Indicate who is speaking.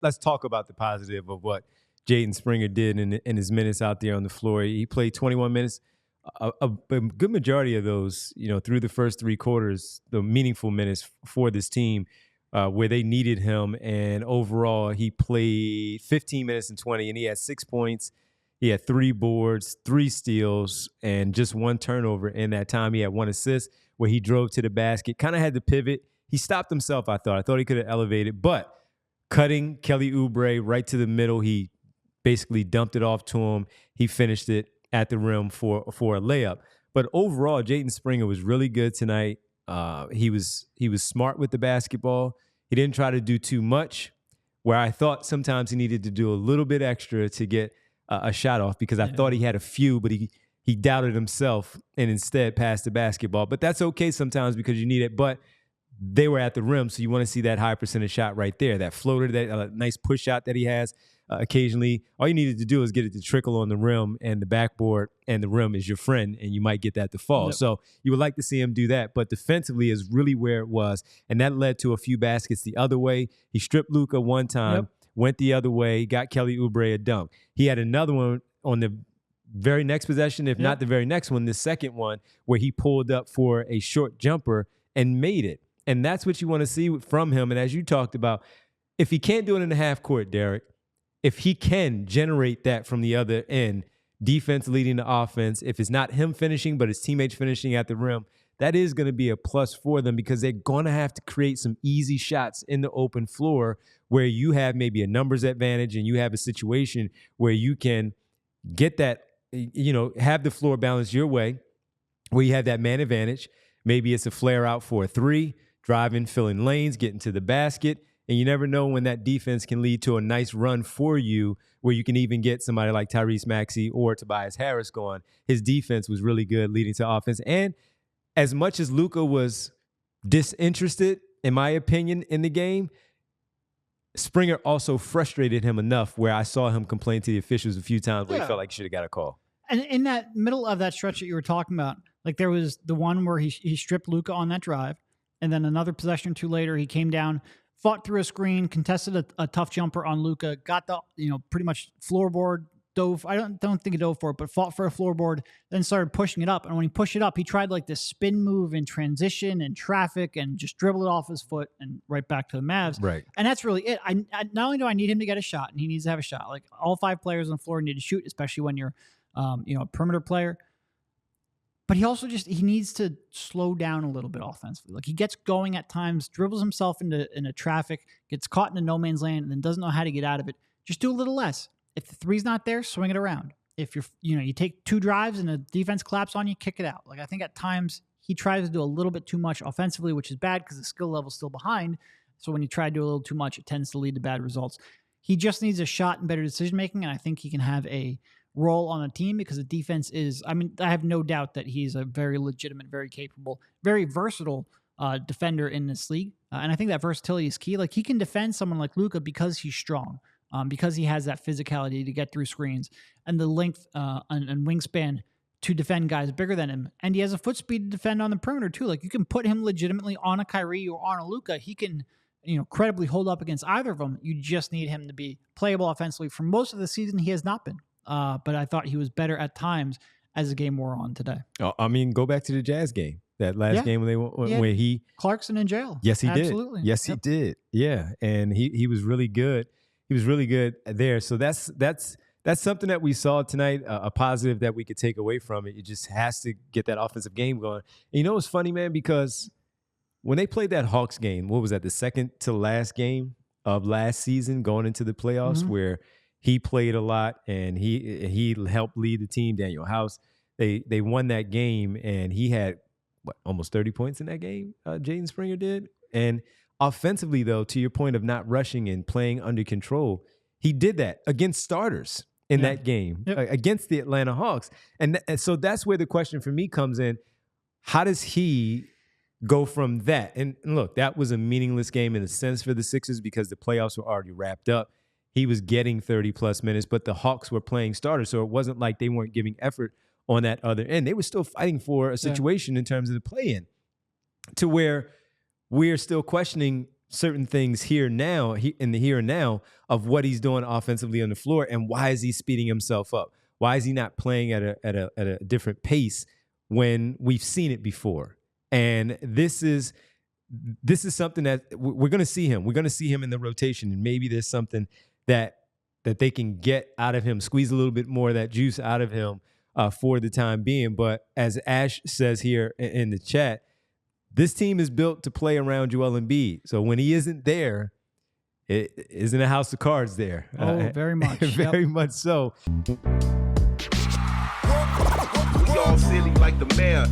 Speaker 1: let's talk about the positive of what Jaden Springer did in his minutes out there on the floor. He played 21 minutes. A good majority of those, through the first three quarters, the meaningful minutes for this team where they needed him. And overall, he played 15 minutes and 20, and he had 6 points. He had 3 boards, 3 steals, and just 1 turnover in that time. He had 1 assist where he drove to the basket, kind of had to pivot. He stopped himself, I thought. I thought he could have elevated, but cutting Kelly Oubre right to the middle, he basically dumped it off to him. He finished it at the rim for a layup. But overall, Jaden Springer was really good tonight. He was smart with the basketball. He didn't try to do too much, where I thought sometimes he needed to do a little bit extra to get a shot off, because I thought he had a few, but he doubted himself and instead passed the basketball. But that's okay sometimes because you need it. But they were at the rim, so you want to see that high percentage shot right there, that floater, that nice push shot that he has occasionally. All you needed to do is get it to trickle on the rim, and the backboard and the rim is your friend, and you might get that to fall. Yep. So you would like to see him do that, but defensively is really where it was, and that led to a few baskets the other way. He stripped Luka one time, went the other way, got Kelly Oubre a dunk. He had another one on the very next possession, if not the very next one, the second one, where he pulled up for a short jumper and made it. And that's what you want to see from him. And as you talked about, if he can't do it in the half court, Derek, if he can generate that from the other end, defense leading the offense, if it's not him finishing, but his teammates finishing at the rim, that is going to be a plus for them, because they're going to have to create some easy shots in the open floor where you have maybe a numbers advantage and you have a situation where you can get that, have the floor balanced your way, where you have that man advantage. Maybe it's a flare out for a 3, driving, filling lanes, getting to the basket. And you never know when that defense can lead to a nice run for you, where you can even get somebody like Tyrese Maxey or Tobias Harris going. His defense was really good, leading to offense. And as much as Luka was disinterested, in my opinion, in the game, Springer also frustrated him enough where I saw him complain to the officials a few times where he felt like he should have got a call.
Speaker 2: And in that middle of that stretch that you were talking about, like there was the one where he stripped Luka on that drive, and then another possession or two later, he came down, fought through a screen, contested a tough jumper on Luka, got the pretty much floorboard, dove. I don't think he dove for it, but fought for a floorboard, then started pushing it up. And when he pushed it up, he tried like this spin move in transition and traffic, and just dribbled it off his foot and right back to the Mavs.
Speaker 1: Right.
Speaker 2: And that's really it. I not only do I need him to get a shot, and he needs to have a shot. Like all 5 players on the floor need to shoot, especially when you're a perimeter player. But he also he needs to slow down a little bit offensively. Like he gets going at times, dribbles himself into traffic, gets caught into no man's land, and then doesn't know how to get out of it. Just do a little less. If the 3's not there, swing it around. If you take 2 drives and the defense collapses on you, kick it out. Like I think at times he tries to do a little bit too much offensively, which is bad because the skill level's still behind. So when you try to do a little too much, it tends to lead to bad results. He just needs a shot and better decision making, and I think he can have a role on a team, because the defense is, I have no doubt that he's a very legitimate, very capable, very versatile defender in this league. And I think that versatility is key. Like he can defend someone like Luka because he's strong, because he has that physicality to get through screens and the length and wingspan to defend guys bigger than him. And he has a foot speed to defend on the perimeter too. Like you can put him legitimately on a Kyrie or on a Luka. He can, credibly hold up against either of them. You just need him to be playable offensively. For most of the season, he has not been. But I thought he was better at times as the game wore on today.
Speaker 1: Go back to the Jazz game, that last game when he
Speaker 2: Clarkson in jail.
Speaker 1: Yes, he
Speaker 2: Absolutely.
Speaker 1: did. Yes, he did. Yeah, and he was really good. He was really good there. So that's something that we saw tonight, a positive that we could take away from it. It just has to get that offensive game going. And it's funny, man, because when they played that Hawks game, what was that, the second to last game of last season going into the playoffs, where he played a lot and he helped lead the team, Daniel House. They won that game, and he had almost 30 points in that game, Jaden Springer did. And offensively, though, to your point of not rushing and playing under control, he did that against starters in that game against the Atlanta Hawks. And so that's where the question for me comes in. How does he go from that? And look, that was a meaningless game in a sense for the Sixers because the playoffs were already wrapped up. He was getting 30-plus minutes, but the Hawks were playing starters, so it wasn't like they weren't giving effort on that other end. They were still fighting for a situation in terms of the play-in, to where we're still questioning certain things here now, in the here and now of what he's doing offensively on the floor, and why is he speeding himself up? Why is he not playing at a different pace when we've seen it before? And this is something that we're going to see him. We're going to see him in the rotation, and maybe there's something that they can get out of him, squeeze a little bit more of that juice out of him for the time being. But as Ash says here in the chat, this team is built to play around Joel Embiid. So when he isn't there, it isn't a house of cards there.
Speaker 2: Oh, very much.
Speaker 1: Very much so.
Speaker 3: We all silly like the mayor.